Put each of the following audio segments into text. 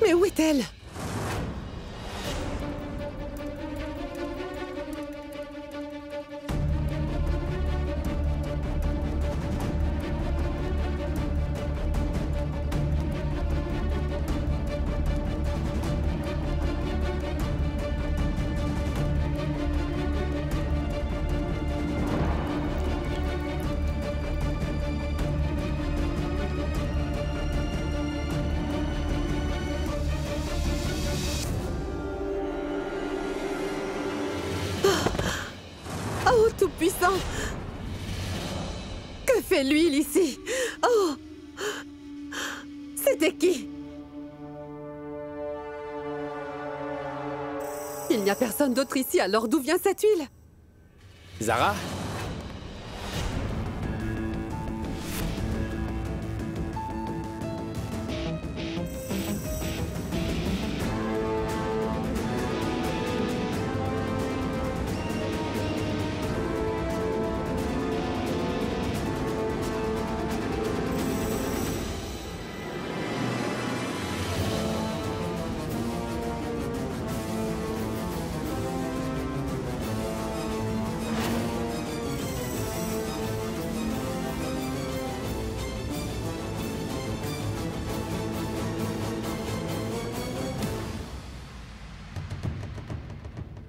Mais où est-elle? Oh, tout-puissant! Que fait l'huile ici? Oh! C'était qui? Il n'y a personne d'autre ici, alors d'où vient cette huile? Zara?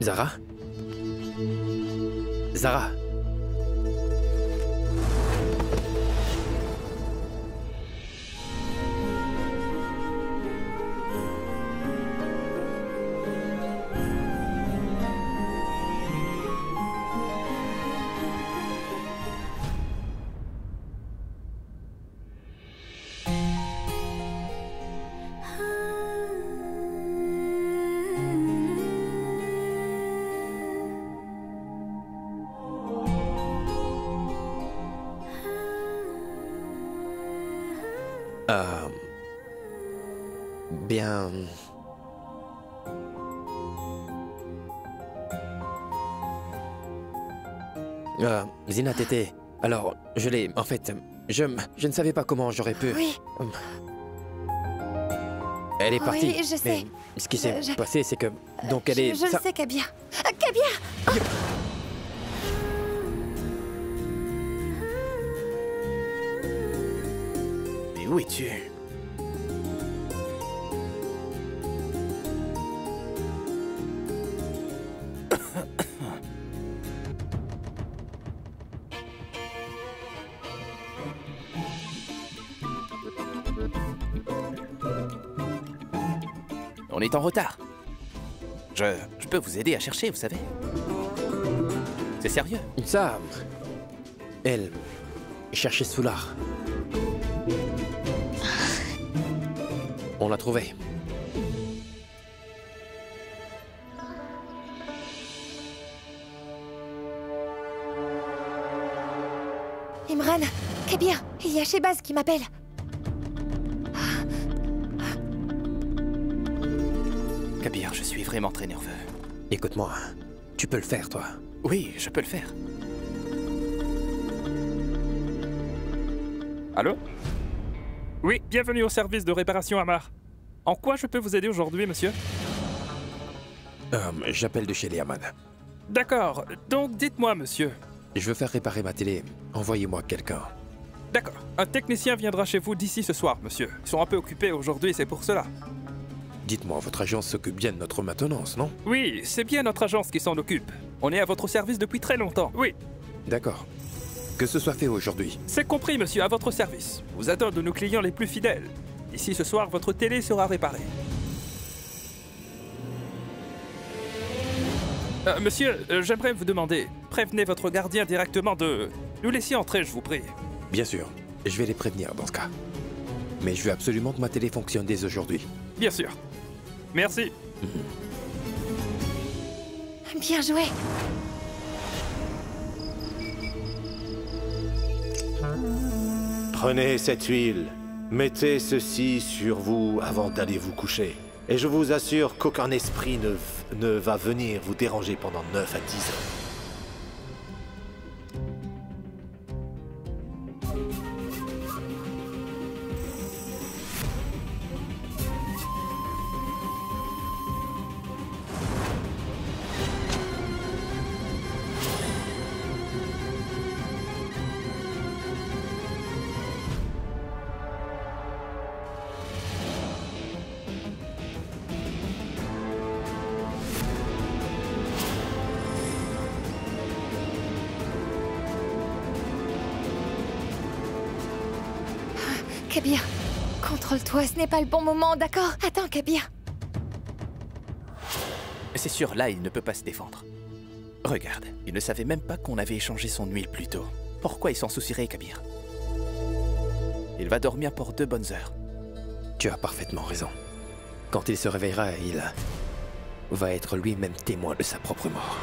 Zara? Zara? Bien... Zina Tété, alors, je l'ai... En fait, je ne savais pas comment j'aurais pu... Oui. Elle est partie. Oui, je sais. Mais ce qui s'est passé, c'est que... Donc elle est... Je le sais, Kabir. Kabir! Mais où es-tu? On est en retard. Je peux vous aider à chercher, vous savez. C'est sérieux. Ça... Elle... cherchait Soulard. On l'a trouvé. Imran, Kabir, il y a Shehbaz qui m'appelle. Kabir, je suis vraiment très nerveux. Écoute-moi, tu peux le faire, toi. Oui, je peux le faire. Allô? Oui, bienvenue au service de réparation Amar. En quoi je peux vous aider aujourd'hui, monsieur? J'appelle de chez Liaman. D'accord, donc dites-moi, monsieur. Je veux faire réparer ma télé. Envoyez-moi quelqu'un. D'accord, un technicien viendra chez vous d'ici ce soir, monsieur. Ils sont un peu occupés aujourd'hui, c'est pour cela. Dites-moi, votre agence s'occupe bien de notre maintenance, non? Oui, c'est bien notre agence qui s'en occupe. On est à votre service depuis très longtemps, oui. D'accord. Que ce soit fait aujourd'hui. C'est compris, monsieur, à votre service. Vous êtes un de nos clients les plus fidèles. Ici ce soir, votre télé sera réparée. Monsieur, j'aimerais vous demander, prévenez votre gardien directement de nous laisser entrer, je vous prie. Bien sûr, je vais les prévenir dans ce cas. Mais je veux absolument que ma télé fonctionne dès aujourd'hui. Bien sûr. Merci. Bien joué. Prenez cette huile. Mettez ceci sur vous avant d'aller vous coucher. Et je vous assure qu'aucun esprit ne va venir vous déranger pendant 9 à 10 heures. Kabir, contrôle-toi, ce n'est pas le bon moment, d'accord? Attends, Kabir. C'est sûr, là, il ne peut pas se défendre. Regarde, il ne savait même pas qu'on avait échangé son huile plus tôt. Pourquoi il s'en soucierait, Kabir? Il va dormir pour 2 bonnes heures. Tu as parfaitement raison. Quand il se réveillera, il va être lui-même témoin de sa propre mort.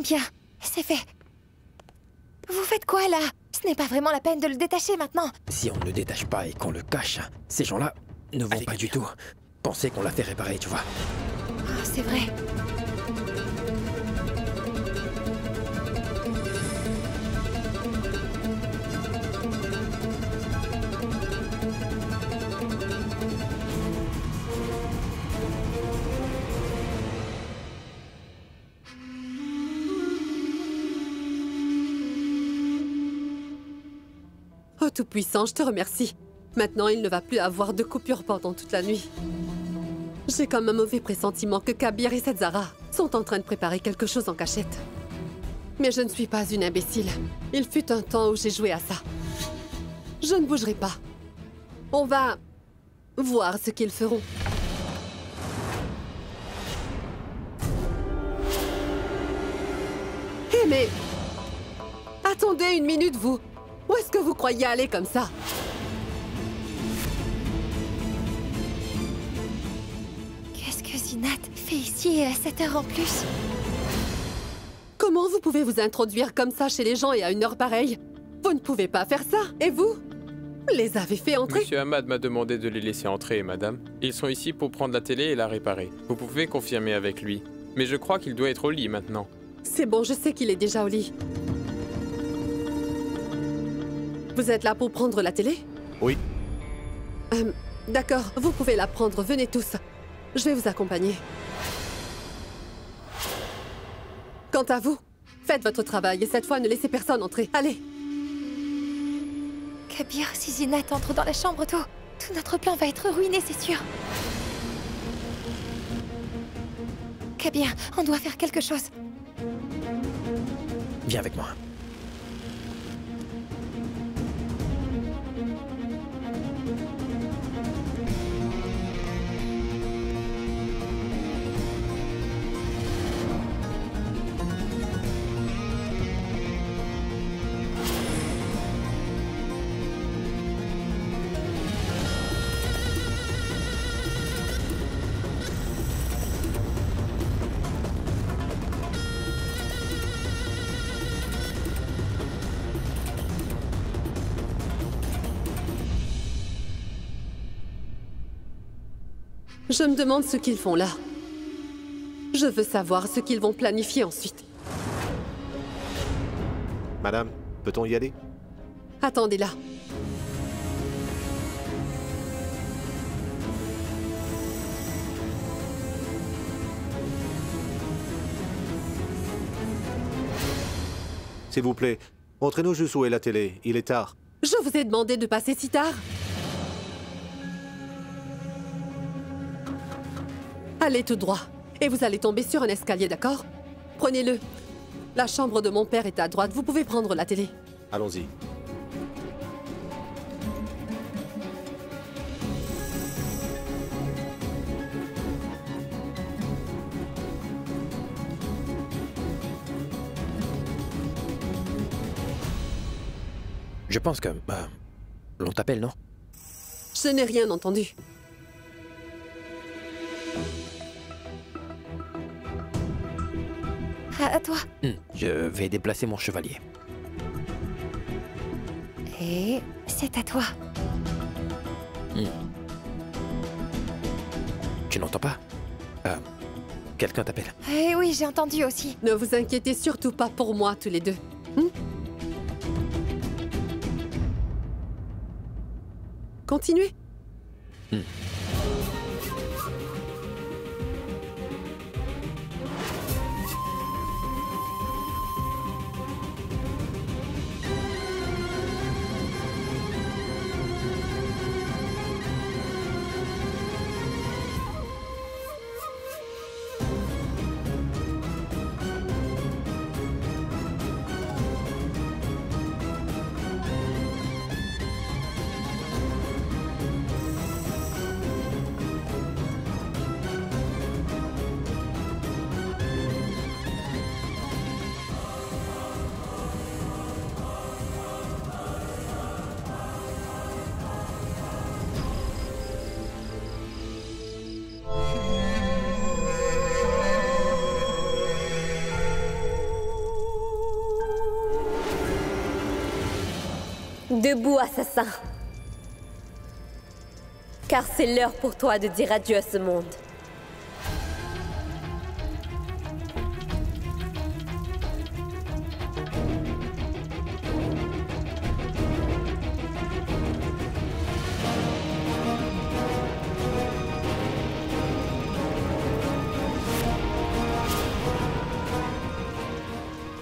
Bien, c'est fait. Vous faites quoi là? Ce n'est pas vraiment la peine de le détacher maintenant. Si on ne le détache pas et qu'on le cache, ces gens-là ne vont Allez, pas du Kabir. tout penser qu'on l'a fait réparer, tu vois. Oh, c'est vrai. Oh Tout-Puissant, je te remercie. Maintenant, il ne va plus avoir de coupure pendant toute la nuit. J'ai comme un mauvais pressentiment que Kabir et Setzara sont en train de préparer quelque chose en cachette. Mais je ne suis pas une imbécile. Il fut un temps où j'ai joué à ça. Je ne bougerai pas. On va voir ce qu'ils feront. Hé, mais... Attendez une minute, vous. Où est-ce que vous croyez aller comme ça? Qu'est-ce que Zinat fait ici et à cette heure en plus? Comment vous pouvez vous introduire comme ça chez les gens et à une heure pareille? Vous ne pouvez pas faire ça. Et vous? Les avez fait entrer? Monsieur Ahmad m'a demandé de les laisser entrer, madame. Ils sont ici pour prendre la télé et la réparer. Vous pouvez confirmer avec lui. Mais je crois qu'il doit être au lit maintenant. C'est bon, je sais qu'il est déjà au lit. Vous êtes là pour prendre la télé? Oui. D'accord, vous pouvez la prendre, venez tous. Je vais vous accompagner. Quant à vous, faites votre travail et cette fois ne laissez personne entrer. Allez! Kabir, si Zinat entre dans la chambre tôt, tout notre plan va être ruiné, c'est sûr. Kabir, on doit faire quelque chose. Viens avec moi. Je me demande ce qu'ils font là. Je veux savoir ce qu'ils vont planifier ensuite. Madame, peut-on y aller? Attendez là. S'il vous plaît, montrez-nous juste où est la télé. Il est tard. Je vous ai demandé de passer si tard. Allez tout droit. Et vous allez tomber sur un escalier, d'accord? Prenez-le. La chambre de mon père est à droite. Vous pouvez prendre la télé. Allons-y. Je pense que... l'on t'appelle, non? Je n'ai rien entendu. À toi. Je vais déplacer mon chevalier. Et c'est à toi. Tu n'entends pas? quelqu'un t'appelle. Eh oui, j'ai entendu aussi. Ne vous inquiétez surtout pas pour moi, tous les deux. Continuez. Debout, assassin. Car c'est l'heure pour toi de dire adieu à ce monde.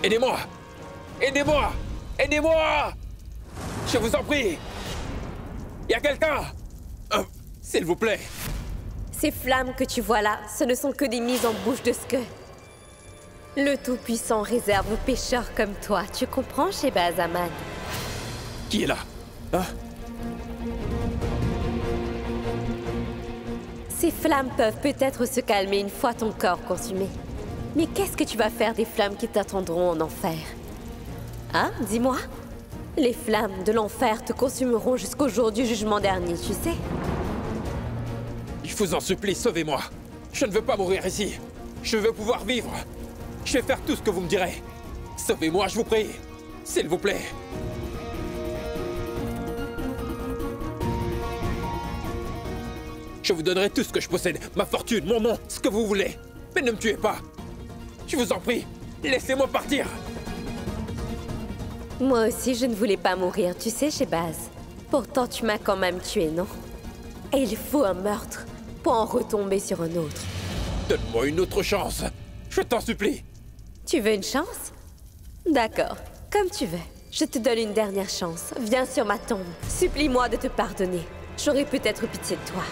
Aidez-moi! Aidez-moi! Aidez-moi! Je vous en prie! Y a quelqu'un? S'il vous plaît! Ces flammes que tu vois là, ce ne sont que des mises en bouche de ce que le Tout-Puissant réserve aux pécheurs comme toi. Tu comprends, Shehbaz-Ahmad? Qui est là? Hein? Ces flammes peuvent peut-être se calmer une fois ton corps consumé. Mais qu'est-ce que tu vas faire des flammes qui t'attendront en enfer? Hein? Dis-moi. Les flammes de l'enfer te consumeront jusqu'au jour du jugement dernier, tu sais. Je vous en supplie, sauvez-moi. Je ne veux pas mourir ici. Je veux pouvoir vivre. Je vais faire tout ce que vous me direz. Sauvez-moi, je vous prie. S'il vous plaît. Je vous donnerai tout ce que je possède. Ma fortune, mon nom, ce que vous voulez. Mais ne me tuez pas. Je vous en prie. Laissez-moi partir. Moi aussi, je ne voulais pas mourir, tu sais, Shehbaz. Pourtant, tu m'as quand même tué, non? Et il faut un meurtre pour en retomber sur un autre. Donne-moi une autre chance. Je t'en supplie. Tu veux une chance? D'accord, comme tu veux. Je te donne une dernière chance. Viens sur ma tombe. Supplie-moi de te pardonner. J'aurai peut-être pitié de toi.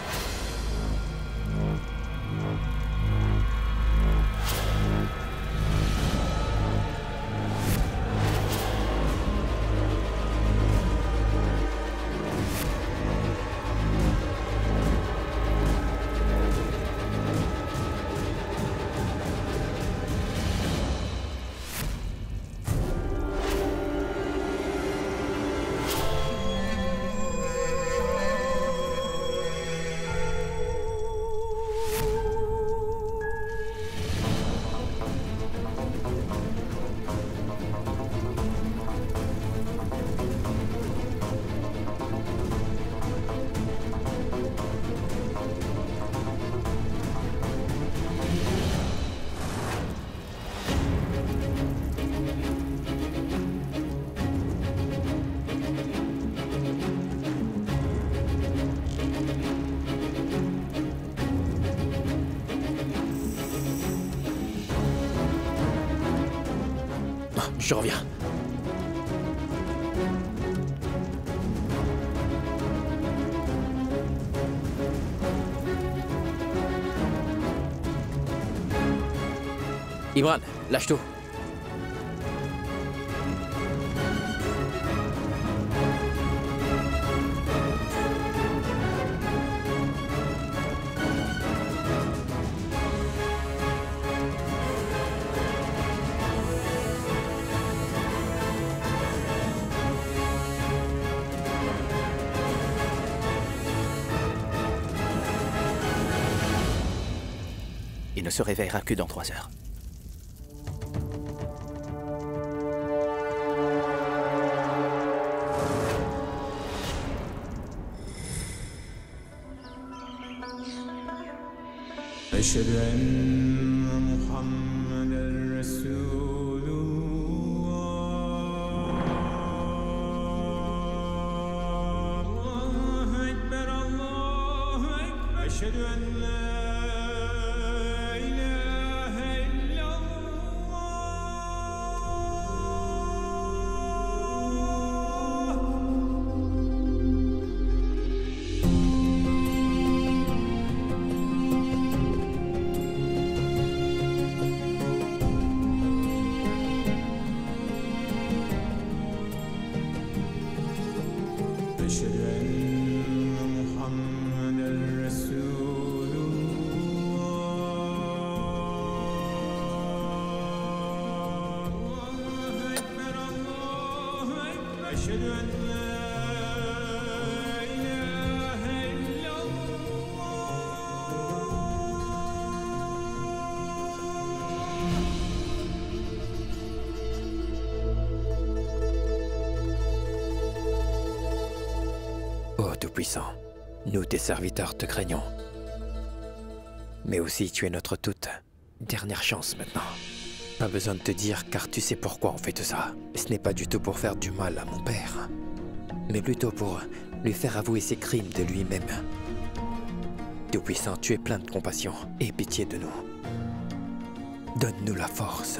Je reviens. Imran, lâche tout. Il ne se réveillera que dans 3 heures. أشهد أن Ô Tout-Puissant, nous tes serviteurs te craignons. Mais aussi tu es notre toute dernière chance maintenant. Pas besoin de te dire car tu sais pourquoi on fait tout ça. Ce n'est pas du tout pour faire du mal à mon père, mais plutôt pour lui faire avouer ses crimes de lui-même. Tout-Puissant, tu es plein de compassion et pitié de nous. Donne-nous la force,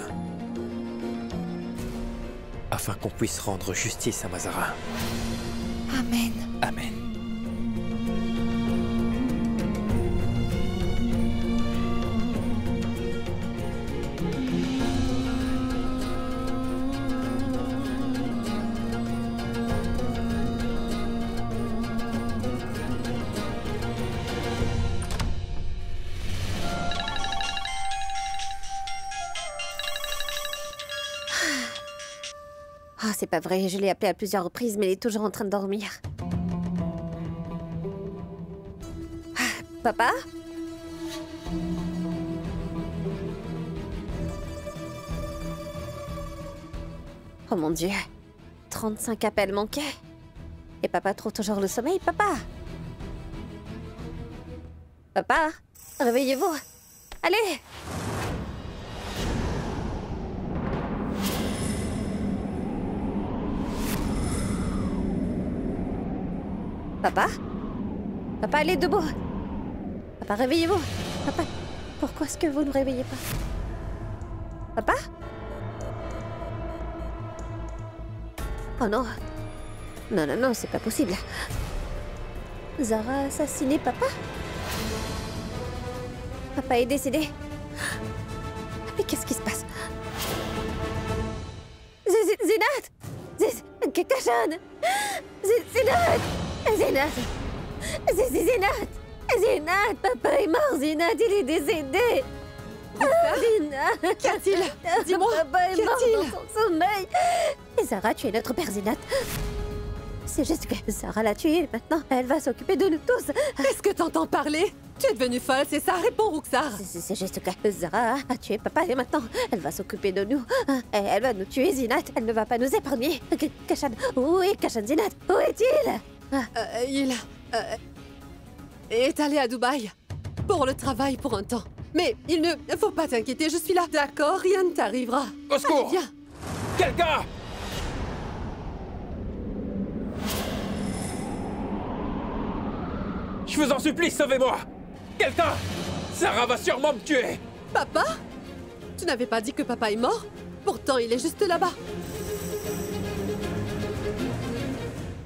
afin qu'on puisse rendre justice à Mazara. Amen. Amen. Ah, c'est pas vrai, je l'ai appelé à plusieurs reprises, mais il est toujours en train de dormir. Ah, papa? Oh mon Dieu, 35 appels manqués. Et papa trouve toujours le sommeil, papa? Papa, réveillez-vous. Allez! Papa? Papa, allez debout! Papa, réveillez-vous! Papa, pourquoi est-ce que vous ne réveillez pas? Papa? Oh non! Non, non, non, c'est pas possible. Zara a assassiné papa? Papa est décédé? Mais qu'est-ce qui se passe? Zinat! Kashan! Zinat! Zinat! Zinat! Zinat! Papa est mort, Zinat! Il est décédé! Zinat! Qu'y a-t-il? Dis-moi, Papa est qu'y mort a-t-il? dans son sommeil! Et Zara, tu es notre père, Zinat! C'est juste que Zara l'a tué, maintenant elle va s'occuper de nous tous! Est-ce que t'entends parler? Tu es devenue folle, c'est ça? Réponds, Ruxar! C'est juste que Zara a tué papa et maintenant elle va s'occuper de nous. Et elle va nous tuer, Zinat. Elle ne va pas nous épargner. Kashan, où est Kashan Zinat? Où est-il? Il est allé à Dubaï pour le travail pour un temps. Mais il ne faut pas t'inquiéter, je suis là. D'accord, rien ne t'arrivera. Au secours! Allez, viens. Quelqu'un! Je vous en supplie, sauvez-moi! Quelqu'un! Sarah va sûrement me tuer! Papa? Tu n'avais pas dit que papa est mort? Pourtant, il est juste là-bas.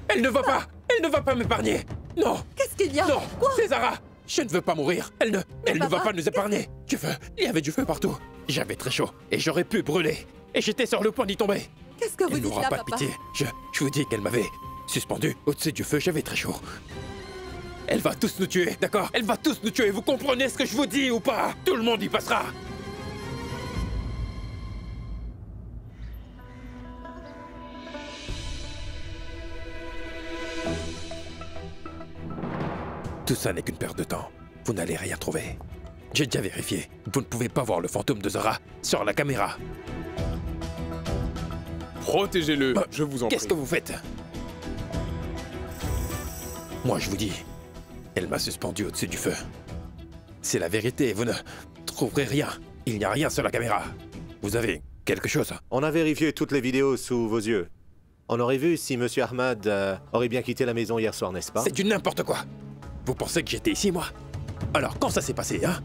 Elle ne va pas! Elle ne va pas m'épargner! Non! Qu'est-ce qu'il y a? Non! Quoi? C'est Zara! Je ne veux pas mourir! Elle ne va papa, pas nous épargner! Du feu! Il y avait du feu partout! J'avais très chaud et j'aurais pu brûler! Et j'étais sur le point d'y tomber! Qu'est-ce que vous Elle dites n'aura là, pas de papa? pitié! Je vous dis qu'elle m'avait suspendu au-dessus du feu, j'avais très chaud. Elle va tous nous tuer, d'accord? Elle va tous nous tuer, vous comprenez ce que je vous dis ou pas? Tout le monde y passera! Tout ça n'est qu'une perte de temps. Vous n'allez rien trouver. J'ai déjà vérifié. Vous ne pouvez pas voir le fantôme de Zara sur la caméra. Protégez-le, je vous en prie. Qu'est-ce que vous faites? Moi, je vous dis, elle m'a suspendu au-dessus du feu. C'est la vérité, vous ne trouverez rien. Il n'y a rien sur la caméra. Vous avez quelque chose? On a vérifié toutes les vidéos sous vos yeux. On aurait vu si Monsieur Ahmad aurait bien quitté la maison hier soir, n'est-ce pas? C'est du n'importe quoi. Vous pensez que j'étais ici, moi? Alors, quand ça s'est passé, hein?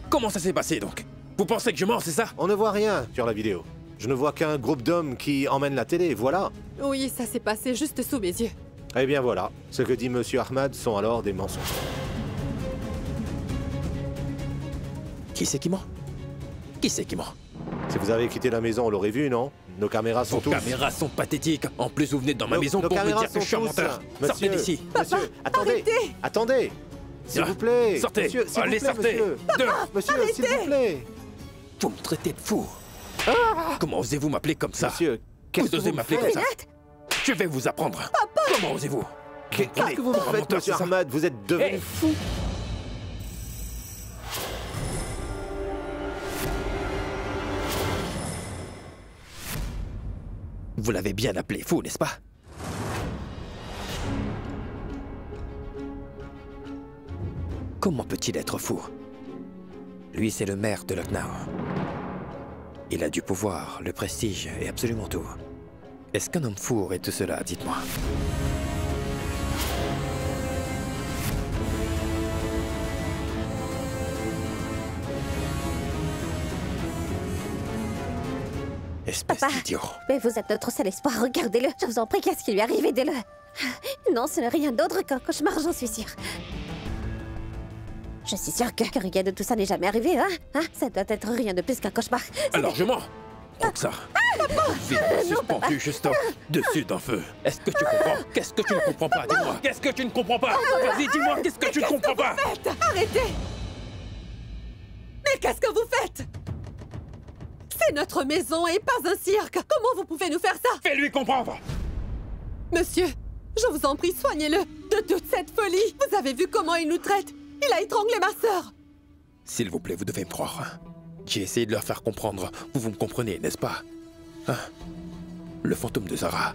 Comment ça s'est passé, donc? Vous pensez que je mens, c'est ça? On ne voit rien sur la vidéo. Je ne vois qu'un groupe d'hommes qui emmènent la télé, voilà. Oui, ça s'est passé juste sous mes yeux. Eh bien voilà, ce que dit Monsieur Ahmad sont alors des mensonges. Qui c'est qui ment? Qui c'est qui ment? Si vous avez quitté la maison, on l'aurait vu, non? Nos caméras sont Vos tous... caméras sont pathétiques. En plus, vous venez dans ma Nos- maison nos pour me caméras dire que je suis un sont tous- menteur. Sortez Monsieur, d'ici. Monsieur, attendez, arrêtez. attendez. S'il Ah, vous plaît. Sortez. Monsieur, s'il Allez, vous plaît, sortez. monsieur. Dehors. Monsieur, s'il vous plaît. Vous me traitez de fou. Comment osez-vous m'appeler comme ça? Monsieur, qu'est-ce Vous que osez vous m'appeler faites? comme ça? Je vais vous apprendre. Papa! Comment osez-vous? Qu'est-ce que vous me faites, monsieur Ahmad? Vous êtes devenu fou. Vous l'avez bien appelé fou, n'est-ce pas? Comment peut-il être fou? Lui, c'est le maire de Lucknow. Il a du pouvoir, le prestige et absolument tout. Est-ce qu'un homme fou aurait tout cela, dites-moi? Espèce d'idiot. Mais vous êtes notre seul espoir, regardez-le. Je vous en prie, qu'est-ce qui lui arrive? Aidez-le. Non, ce n'est rien d'autre qu'un cauchemar, j'en suis sûre. Je suis sûre que rien de tout ça n'est jamais arrivé, hein? Ça doit être rien de plus qu'un cauchemar. Alors je mens. Roxar. Vite, suspendu juste au-dessus d'un feu. Est-ce que tu comprends? Qu'est-ce que tu ne comprends pas? Dis-moi. Qu'est-ce que tu ne comprends pas? Vas-y, dis-moi, qu'est-ce que tu ne comprends pas? Arrêtez! Mais qu'est-ce que vous faites? C'est notre maison et pas un cirque. Comment vous pouvez nous faire ça? Fais-lui comprendre. Monsieur, je vous en prie, soignez-le de toute cette folie. Vous avez vu comment il nous traite? Il a étranglé ma sœur. S'il vous plaît, vous devez me croire. J'ai essayé de leur faire comprendre. Vous me comprenez, n'est-ce pas? Le fantôme de Zara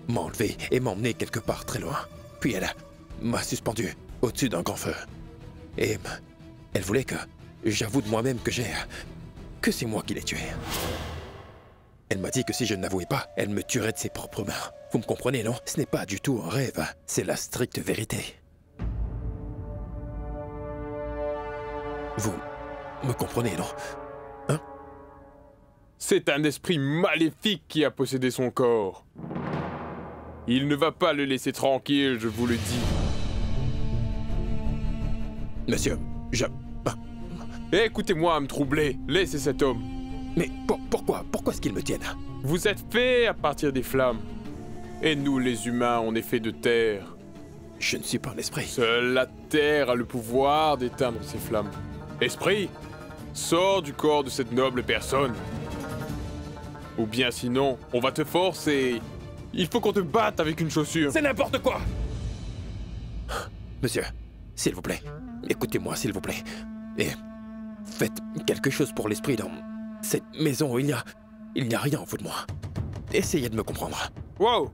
m'a enlevé et m'a emmené quelque part très loin. Puis elle m'a suspendu au-dessus d'un grand feu. Et elle voulait que j'avoue de moi-même que c'est moi qui l'ai tué. Elle m'a dit que si je ne l'avouais pas, elle me tuerait de ses propres mains. Vous me comprenez, non? Ce n'est pas du tout un rêve, c'est la stricte vérité. Vous me comprenez, non? Hein? C'est un esprit maléfique qui a possédé son corps. Il ne va pas le laisser tranquille, je vous le dis. Monsieur, Écoutez-moi à me troubler. Laissez cet homme. Mais pourquoi est-ce qu'ils me tiennent? Vous êtes fait à partir des flammes. Et nous, les humains, on est fait de terre. Je ne suis pas un esprit. Seule la terre a le pouvoir d'éteindre ces flammes. Esprit, sors du corps de cette noble personne. Ou bien sinon, on va te forcer. Il faut qu'on te batte avec une chaussure. C'est n'importe quoi! Monsieur, s'il vous plaît, écoutez-moi, s'il vous plaît. Et faites quelque chose pour l'esprit dans cette maison où il n'y a rien au fond de moi. Essayez de me comprendre. Wow!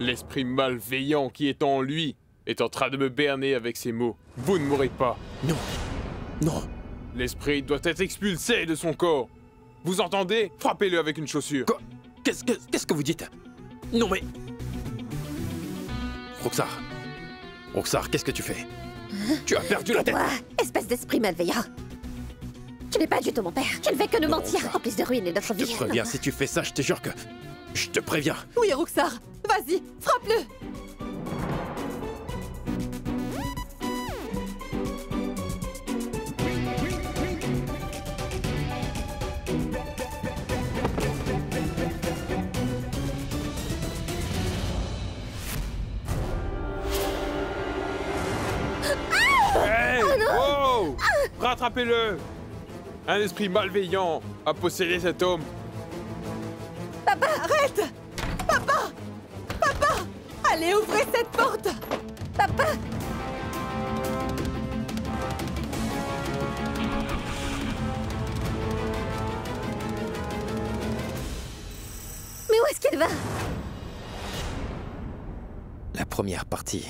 L'esprit malveillant qui est en lui est en train de me berner avec ses mots. Vous ne mourrez pas. Non. Non. L'esprit doit être expulsé de son corps. Vous entendez? Frappez-le avec une chaussure. Quoi? Qu'est-ce que vous dites? Non mais... Roxar, qu'est-ce que tu fais? Tu as perdu la tête! Toi, espèce d'esprit malveillant. Tu n'es pas du tout mon père. Tu ne fais que nous mentir, en plus de ruiner notre vie. Je te préviens, si tu fais ça, je te jure que... Je te préviens. Oui, Roxar, vas-y, frappe-le. Hey! Wow! Rattrapez-le! Un esprit malveillant a possédé cet homme. Papa, arrête! Papa! Allez, ouvrez cette porte! Papa! Mais où est-ce qu'il va? La première partie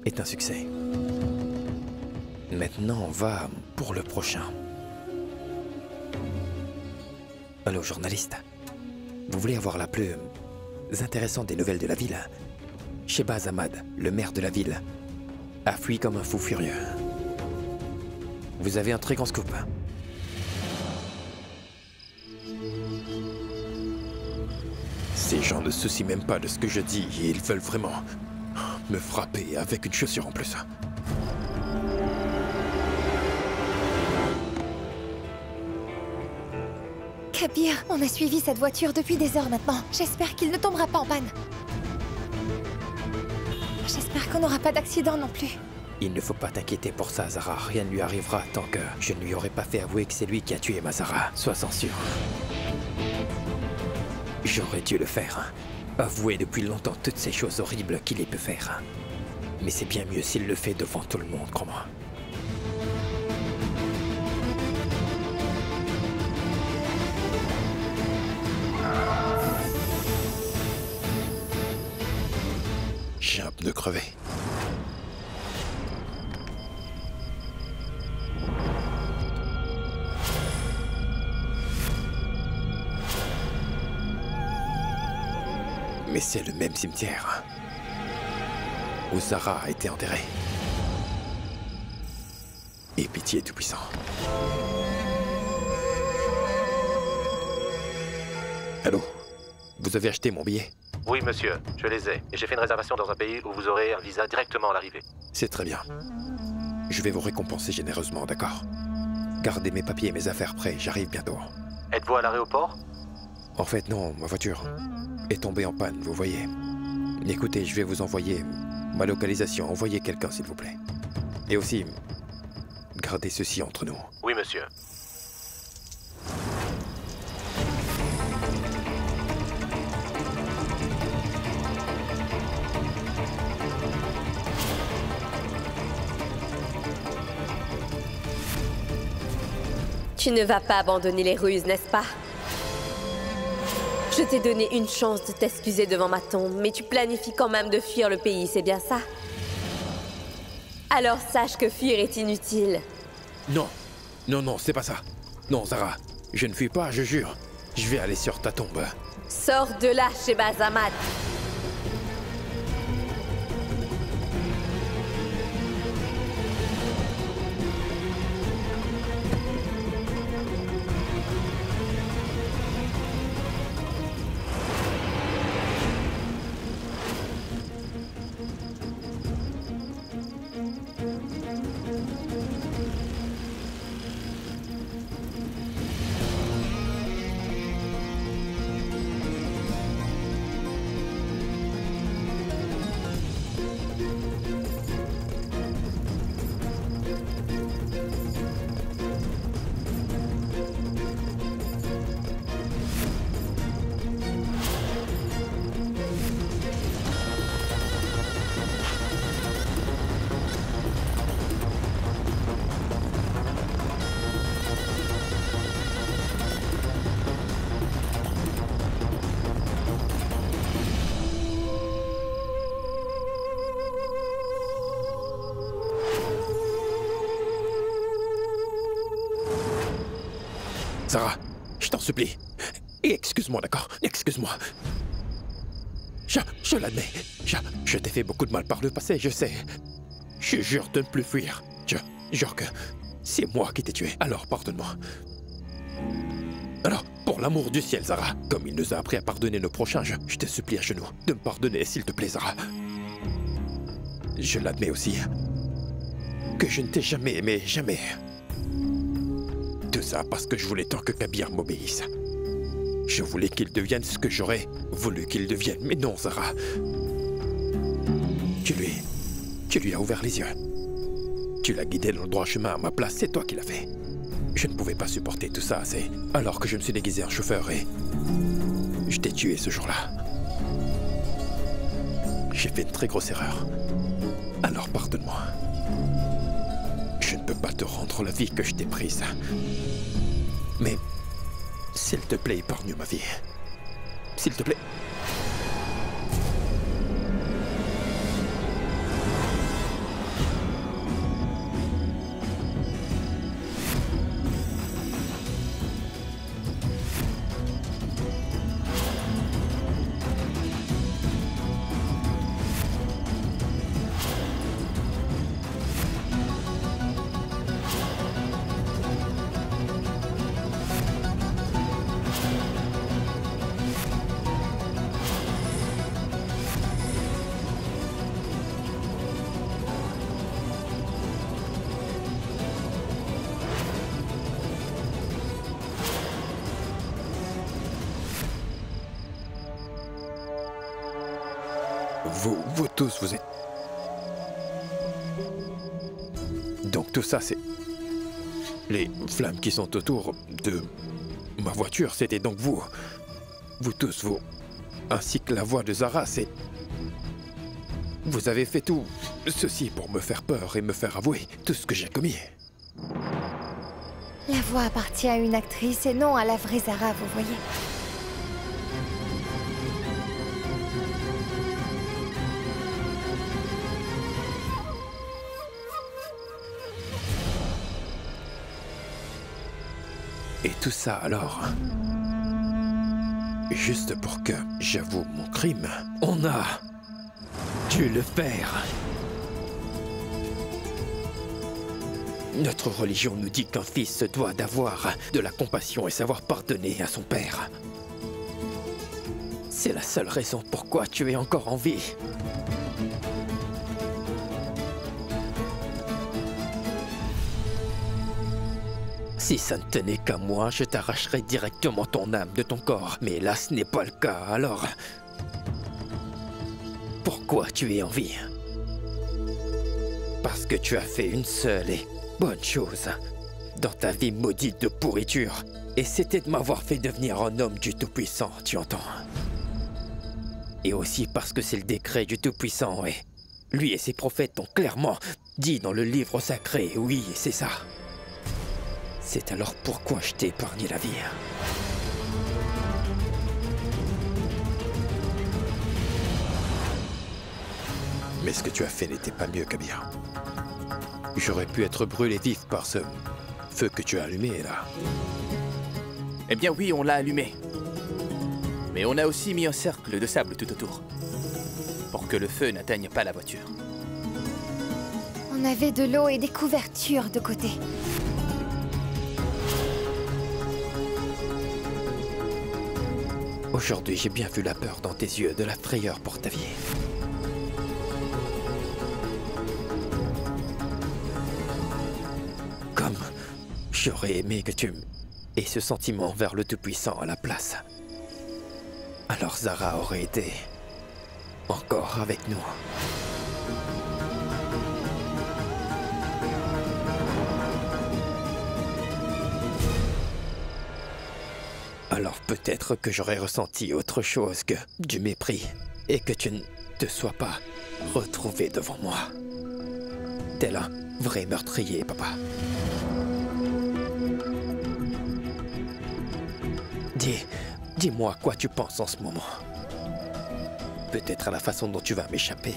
est un succès. Maintenant, on va pour le prochain. Allô, journaliste. Vous voulez avoir la plus intéressante des nouvelles de la ville? Shehbaz Ahmad, le maire de la ville, a fui comme un fou furieux. Vous avez un très grand scoop. Ces gens ne se soucient même pas de ce que je dis et ils veulent vraiment me frapper avec une chaussure en plus. Kabir, on a suivi cette voiture depuis des heures maintenant. J'espère qu'il ne tombera pas en panne. J'espère qu'on n'aura pas d'accident non plus. Il ne faut pas t'inquiéter pour ça, Zara. Rien ne lui arrivera tant que je ne lui aurai pas fait avouer que c'est lui qui a tué ma Zara. Sois-en sûr. J'aurais dû le faire. avoué depuis longtemps toutes ces choses horribles qu'il ait pu faire. Mais c'est bien mieux s'il le fait devant tout le monde, crois-moi. J'ai un pneu crevé. Mais c'est le même cimetière où Zara a été enterrée. Et Pitié Tout-Puissant. Allô? Vous avez acheté mon billet? Oui, monsieur, je les ai. Et j'ai fait une réservation dans un pays où vous aurez un visa directement à l'arrivée. C'est très bien. Je vais vous récompenser généreusement, d'accord? Gardez mes papiers et mes affaires prêts, j'arrive bientôt. Êtes-vous à l'aéroport? En fait, non, ma voiture est tombée en panne, vous voyez. Écoutez, je vais vous envoyer ma localisation. Envoyez quelqu'un, s'il vous plaît. Et aussi, gardez ceci entre nous. Oui, monsieur. Tu ne vas pas abandonner les ruses, n'est-ce pas? Je t'ai donné une chance de t'excuser devant ma tombe, mais tu planifies quand même de fuir le pays, c'est bien ça? Alors sache que fuir est inutile. Non, non, non, c'est pas ça. Non, Zara, je ne fuis pas, je jure. Je vais aller sur ta tombe. Sors de là, Shehbaz-Ahmad. Zara, je t'en supplie. Et excuse-moi, d'accord? Excuse-moi. Je l'admets. Je t'ai fait beaucoup de mal par le passé, je sais. Je jure de ne plus fuir. Je jure que c'est moi qui t'ai tué. Alors pardonne-moi. Alors, pour l'amour du ciel, Zara, comme il nous a appris à pardonner nos prochains, je te supplie à genoux de me pardonner, s'il te plaît, Zara. Je l'admets aussi. Que je ne t'ai jamais aimé, jamais. Tout ça parce que je voulais tant que Kabir m'obéisse. Je voulais qu'il devienne ce que j'aurais voulu qu'il devienne. Mais non, Zara. Tu lui as ouvert les yeux. Tu l'as guidé dans le droit chemin à ma place, c'est toi qui l'as fait. Je ne pouvais pas supporter tout ça, c'est alors que je me suis déguisé en chauffeur et je t'ai tué ce jour-là. J'ai fait une très grosse erreur. Alors pardonne-moi. Je ne peux pas te rendre la vie que je t'ai prise. Mais, s'il te plaît, épargne ma vie. S'il te plaît. Vous tous, vous êtes... Donc tout ça, c'est... Les flammes qui sont autour de ma voiture, c'était donc vous. Vous tous, ainsi que la voix de Zara, c'est... Vous avez fait tout ceci pour me faire peur et me faire avouer tout ce que j'ai commis. La voix appartient à une actrice et non à la vraie Zara, vous voyez. Et tout ça alors, juste pour que j'avoue mon crime, on a dû le faire. Notre religion nous dit qu'un fils se doit d'avoir de la compassion et savoir pardonner à son père. C'est la seule raison pourquoi tu es encore en vie. Si ça ne tenait qu'à moi, je t'arracherais directement ton âme de ton corps. Mais là, ce n'est pas le cas, alors... Pourquoi tu es en vie? Parce que tu as fait une seule et bonne chose dans ta vie maudite de pourriture. Et c'était de m'avoir fait devenir un homme du Tout-Puissant, tu entends? Et aussi parce que c'est le décret du Tout-Puissant, et lui et ses prophètes ont clairement dit dans le livre sacré, oui, c'est ça. C'est alors pourquoi je t'ai épargné la vie. Mais ce que tu as fait n'était pas mieux, Kabir. J'aurais pu être brûlé vif par ce feu que tu as allumé, là. Eh bien oui, on l'a allumé. Mais on a aussi mis un cercle de sable tout autour. Pour que le feu n'atteigne pas la voiture. On avait de l'eau et des couvertures de côté. Aujourd'hui, j'ai bien vu la peur dans tes yeux, de la frayeur pour ta vie. Comme j'aurais aimé que tu aies ce sentiment vers le Tout-Puissant à la place. Alors Zara aurait été encore avec nous. Alors peut-être que j'aurais ressenti autre chose que du mépris et que tu ne te sois pas retrouvé devant moi. Tel un vrai meurtrier, papa. Dis-moi quoi tu penses en ce moment. Peut-être à la façon dont tu vas m'échapper.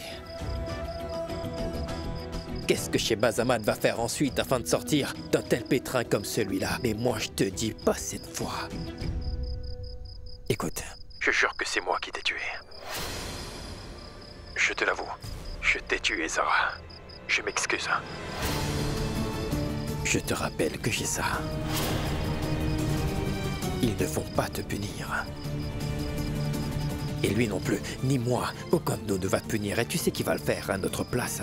Qu'est-ce que Shehbazamad va faire ensuite afin de sortir d'un tel pétrin comme celui-là? Mais moi je te dis pas cette fois. Écoute, je jure que c'est moi qui t'ai tué. Je te l'avoue, je t'ai tué, Zara. Je m'excuse. Je te rappelle que j'ai ça. Ils ne vont pas te punir. Et lui non plus, ni moi, aucun de nous ne va te punir. Et tu sais qui va le faire à notre place.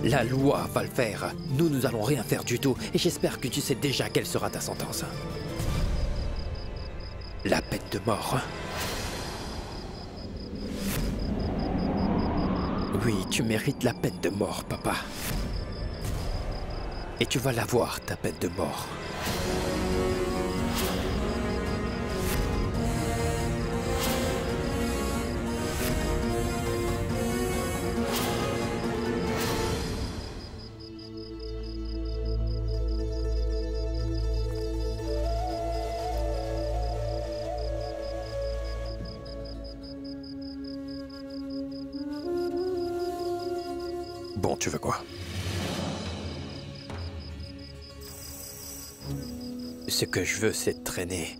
La loi va le faire. Nous allons rien faire du tout. Et j'espère que tu sais déjà quelle sera ta sentence. La peine de mort. Oui, tu mérites la peine de mort, papa. Et tu vas l'avoir, ta peine de mort. Bon, tu veux quoi? Ce que je veux, c'est de traîner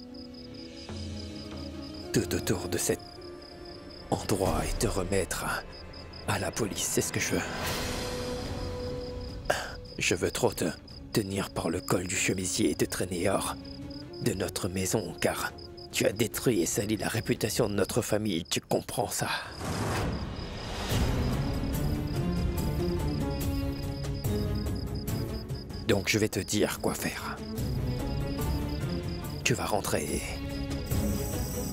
tout autour de cet endroit et te remettre à la police. C'est ce que je veux. Je veux trop te tenir par le col du chemisier et te traîner hors de notre maison, car tu as détruit et sali la réputation de notre famille. Tu comprends ça? Donc je vais te dire quoi faire. Tu vas rentrer.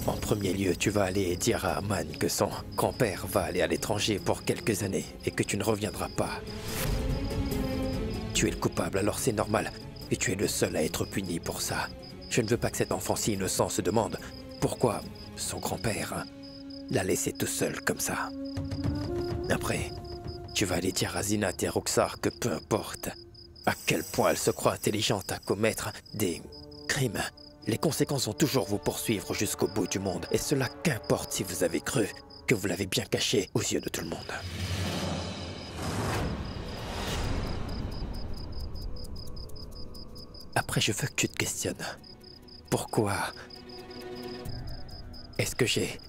En premier lieu, tu vas aller dire à Aman que son grand-père va aller à l'étranger pour quelques années et que tu ne reviendras pas. Tu es le coupable, alors c'est normal. Et tu es le seul à être puni pour ça. Je ne veux pas que cet enfant si innocent se demande pourquoi son grand-père l'a laissé tout seul comme ça. Après, tu vas aller dire à Zinat et Roxar que peu importe à quel point elle se croit intelligente à commettre des crimes, les conséquences vont toujours vous poursuivre jusqu'au bout du monde. Et cela qu'importe si vous avez cru que vous l'avez bien caché aux yeux de tout le monde. Après, je veux que tu te questionnes. Pourquoi est-ce que j'ai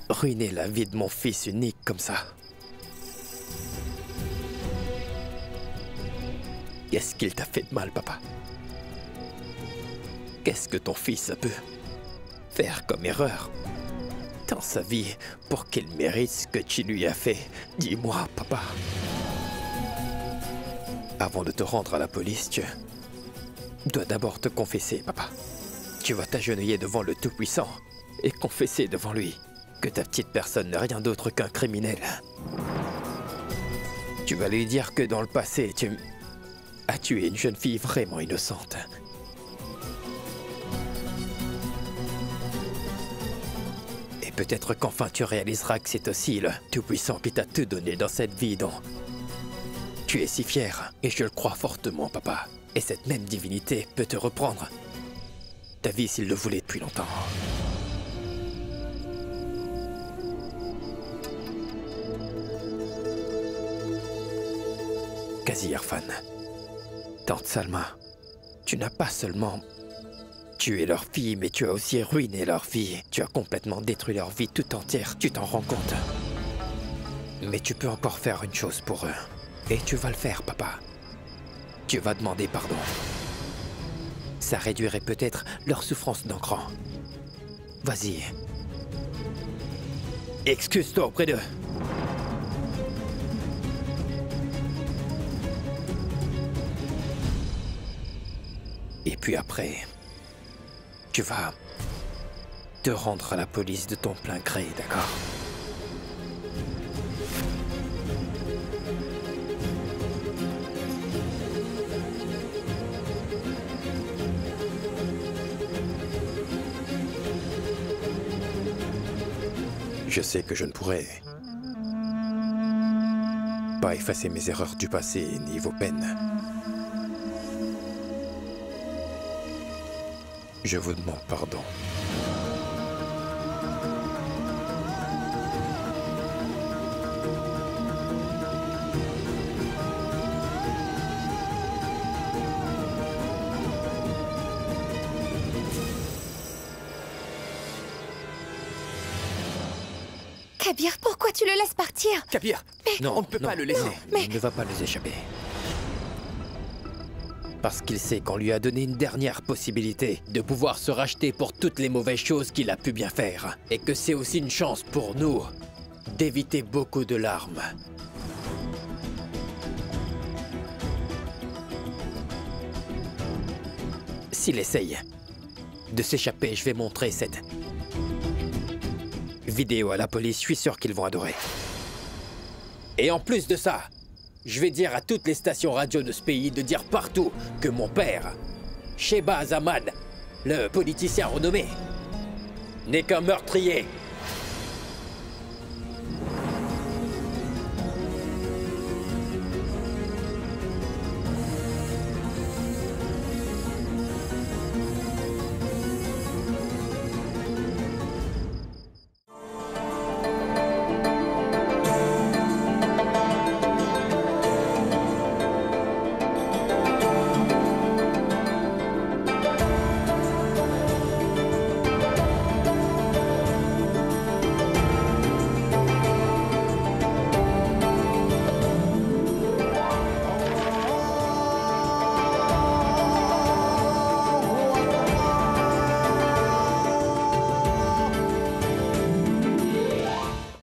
ruiné la vie de mon fils unique comme ça? Qu'est-ce qu'il t'a fait de mal, papa? Qu'est-ce que ton fils a pu faire comme erreur dans sa vie pour qu'il mérite ce que tu lui as fait? Dis-moi, papa. Avant de te rendre à la police, tu dois d'abord te confesser, papa. Tu vas t'agenouiller devant le Tout-Puissant et confesser devant lui que ta petite personne n'est rien d'autre qu'un criminel. Tu vas lui dire que dans le passé, tu as tué une jeune fille vraiment innocente. Et peut-être qu'enfin tu réaliseras que c'est aussi le Tout-Puissant qui t'a tout donné dans cette vie dont tu es si fier. Et je le crois fortement, papa. Et cette même divinité peut te reprendre ta vie s'il le voulait depuis longtemps. Qazi Irfan, Tante Salma, tu n'as pas seulement tué leur fille, mais tu as aussi ruiné leur vie. Tu as complètement détruit leur vie tout entière, tu t'en rends compte. Mais tu peux encore faire une chose pour eux. Et tu vas le faire, papa. Tu vas demander pardon. Ça réduirait peut-être leur souffrance d'un cran. Vas-y. Excuse-toi auprès d'eux. Et puis après, tu vas te rendre à la police de ton plein gré, d'accord? Je sais que je ne pourrai pas effacer mes erreurs du passé ni vos peines. Je vous demande pardon. Kabir, pourquoi tu le laisses partir? Kabir, Non, on ne peut pas le laisser. mais- Il ne va pas les échapper. Parce qu'il sait qu'on lui a donné une dernière possibilité de pouvoir se racheter pour toutes les mauvaises choses qu'il a pu bien faire. Et que c'est aussi une chance pour nous d'éviter beaucoup de larmes. S'il essaye de s'échapper, je vais montrer cette vidéo à la police. Je suis sûr qu'ils vont adorer. Et en plus de ça, je vais dire à toutes les stations radio de ce pays de dire partout que mon père, Shehbaz Ahmad, le politicien renommé, n'est qu'un meurtrier.